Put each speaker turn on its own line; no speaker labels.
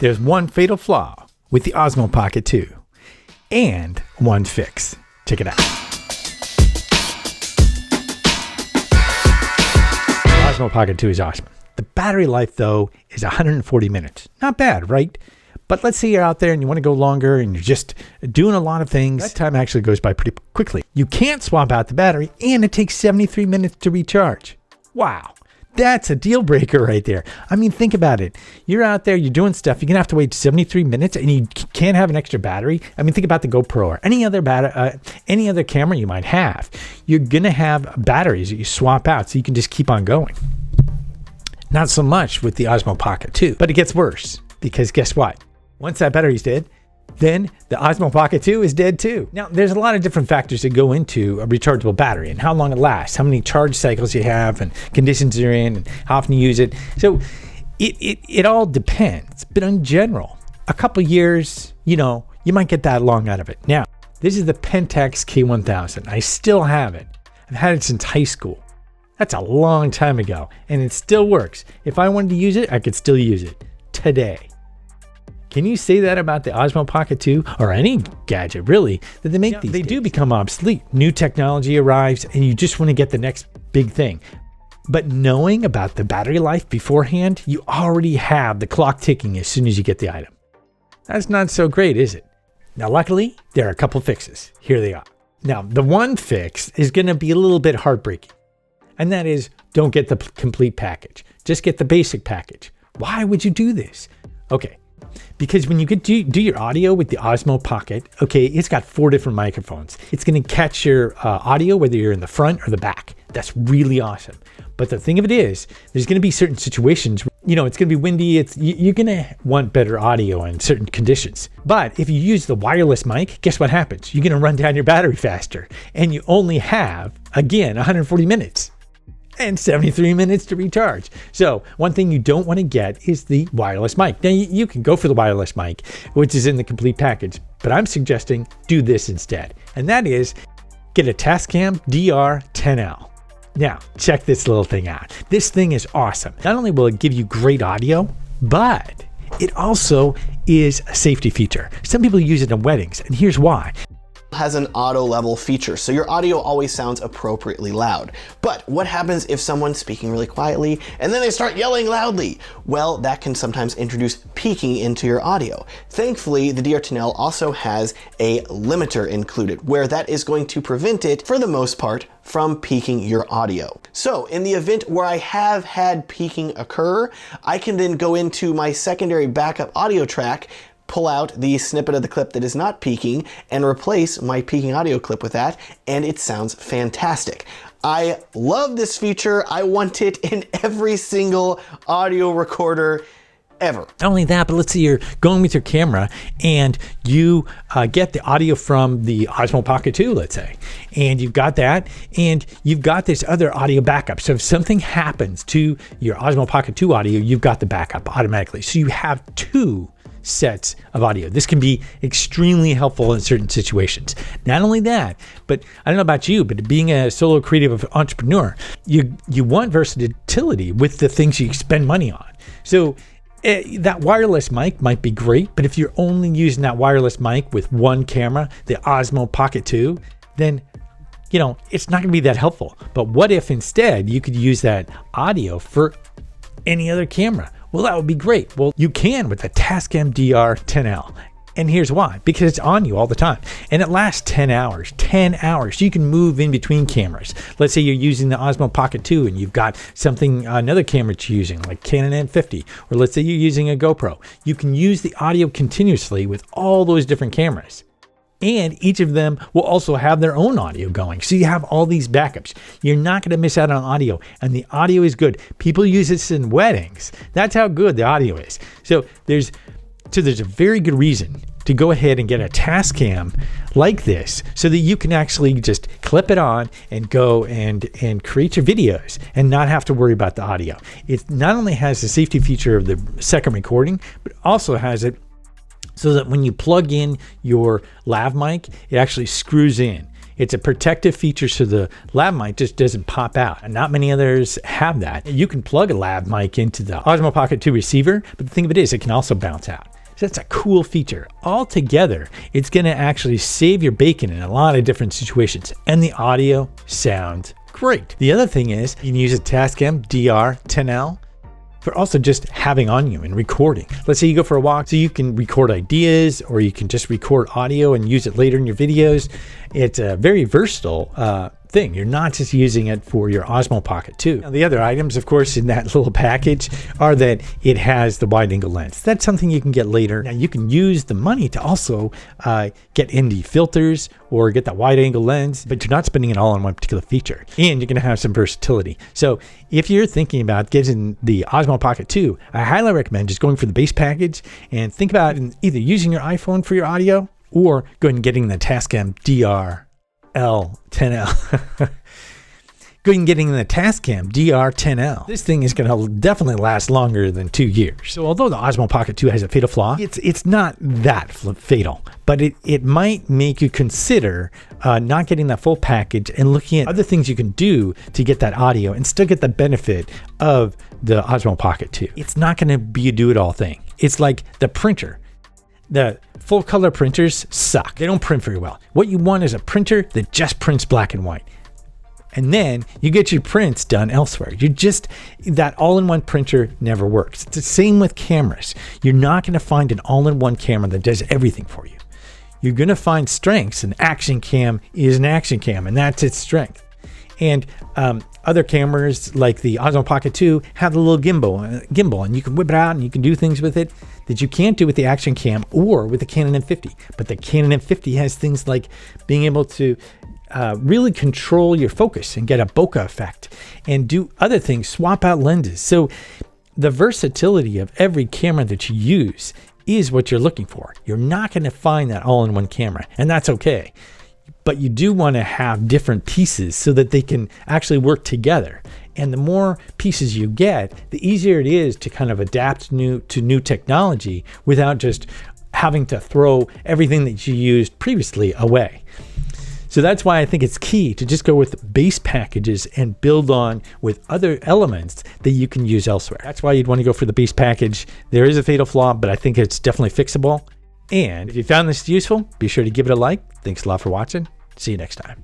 There's one fatal flaw with the Osmo Pocket 2 and one fix. Check it out. The Osmo Pocket 2 is awesome. The battery life, though, is 140 minutes. Not bad, right? But let's say you're out there and you want to go longer and you're just doing a lot of things. That time actually goes by pretty quickly. You can't swap out the battery and it takes 73 minutes to recharge. Wow. That's a deal breaker right there. I mean, think about it. You're out there, you're doing stuff. You're going to have to wait 73 minutes and you can't have an extra battery. I mean, think about the GoPro or any other camera you might have. You're going to have batteries that you swap out so you can just keep on going. Not so much with the Osmo Pocket 2, but it gets worse because guess what? Once that battery's dead, then the Osmo Pocket 2 is dead too. Now, there's a lot of different factors that go into a rechargeable battery and how long it lasts, how many charge cycles you have and conditions you're in and how often you use it. So it all depends. But in general, a couple years, you might get that long out of it. Now, this is the Pentax K1000. I still have it. I've had it since high school. That's a long time ago and it still works. If I wanted to use it, I could still use it today. Can you say that about the Osmo Pocket 2 or any gadget really that they make these days? They do become obsolete. New technology arrives and you just want to get the next big thing. But knowing about the battery life beforehand, you already have the clock ticking as soon as you get the item. That's not so great, is it? Now, luckily, there are a couple fixes. Here they are. Now, the one fix is going to be a little bit heartbreaking. And that is, don't get the complete package. Just get the basic package. Why would you do this? Okay. Because when you do your audio with the Osmo Pocket, okay, it's got 4 different microphones. It's going to catch your audio whether you're in the front or the back. That's really awesome. But the thing of it is, there's going to be certain situations, it's going to be windy. You're going to want better audio in certain conditions. But if you use the wireless mic, guess what happens? You're going to run down your battery faster. And you only have, again, 140 minutes. And 73 minutes to recharge. So one thing you don't want to get is the wireless mic. Now you can go for the wireless mic, which is in the complete package, but I'm suggesting do this instead. And that is get a Tascam DR10L. Now check this little thing out. This thing is awesome. Not only will it give you great audio, but it also is a safety feature. Some people use it in weddings, and here's why.
Has an auto level feature, so your audio always sounds appropriately loud. But what happens if someone's speaking really quietly and then they start yelling loudly? Well, that can sometimes introduce peaking into your audio. Thankfully, the DR10L also has a limiter included, where that is going to prevent it, for the most part, from peaking your audio. So in the event where I have had peaking occur, I can then go into my secondary backup audio track, pull out the snippet of the clip that is not peaking and replace my peaking audio clip with that, and it sounds fantastic. I love this feature. I want it in every single audio recorder ever.
Not only that, but let's say you're going with your camera and you get the audio from the Osmo Pocket 2, let's say, and you've got that, and you've got this other audio backup. So if something happens to your Osmo Pocket 2 audio, you've got the backup automatically. So you have 2 sets of audio. This can be extremely helpful in certain situations. Not only that, but I don't know about you, but being a solo creative entrepreneur, you want versatility with the things you spend money on. So that wireless mic might be great, but if you're only using that wireless mic with one camera, the Osmo Pocket 2, then it's not going to be that helpful. But what if instead you could use that audio for any other camera? Well, that would be great. Well, you can with the Tascam DR10L. And here's why. Because it's on you all the time. And it lasts 10 hours. 10 hours. So you can move in between cameras. Let's say you're using the Osmo Pocket 2 and you've got another camera that you're using, like Canon M50. Or let's say you're using a GoPro. You can use the audio continuously with all those different cameras. And each of them will also have their own audio going. So you have all these backups. You're not going to miss out on audio. And the audio is good. People use this in weddings. That's how good the audio is. So there's a very good reason to go ahead and get a Tascam like this so that you can actually just clip it on and go and create your videos and not have to worry about the audio. It not only has the safety feature of the second recording, but also has it so that when you plug in your lav mic, it actually screws in. It's a protective feature so the lav mic just doesn't pop out. And not many others have that. You can plug a lav mic into the Osmo Pocket 2 receiver, but the thing of it is it can also bounce out. So that's a cool feature. Altogether, it's going to actually save your bacon in a lot of different situations, and the audio sounds great. The other thing is you can use a Tascam DR10L for also just having on you and recording. Let's say you go for a walk, so you can record ideas, or you can just record audio and use it later in your videos. It's a very versatile thing. You're not just using it for your Osmo Pocket 2. Now, the other items, of course, in that little package are that it has the wide angle lens. That's something you can get later. Now, you can use the money to also get ND filters or get that wide angle lens, but you're not spending it all on one particular feature. And you're going to have some versatility. So if you're thinking about getting the Osmo Pocket 2, I highly recommend just going for the base package and think about either using your iPhone for your audio or going and getting the Tascam DR10L. Go and getting the Tascam DR10L. This thing is going to definitely last longer than 2 years. So although the Osmo Pocket 2 has a fatal flaw, it's not that fatal, but it might make you consider not getting that full package and looking at other things you can do to get that audio and still get the benefit of the Osmo Pocket 2. It's not going to be a do-it-all thing. It's like the printer. The full color printers suck. They don't print very well. What you want is a printer that just prints black and white. And then you get your prints done elsewhere. That all-in-one printer never works. It's the same with cameras. You're not going to find an all-in-one camera that does everything for you. You're going to find strengths. An action cam is an action cam, and that's its strength. And other cameras like the Osmo Pocket 2 have a little gimbal, and you can whip it out and you can do things with it that you can't do with the action cam or with the Canon M50. But the Canon M50 has things like being able to really control your focus and get a bokeh effect and do other things, swap out lenses. So the versatility of every camera that you use is what you're looking for. You're not going to find that all-in-one camera, and that's okay. But you do want to have different pieces so that they can actually work together. And the more pieces you get, the easier it is to kind of adapt to new technology without just having to throw everything that you used previously away. So that's why I think it's key to just go with base packages and build on with other elements that you can use elsewhere. That's why you'd want to go for the base package. There is a fatal flaw, but I think it's definitely fixable. And if you found this useful, be sure to give it a like. Thanks a lot for watching. See you next time.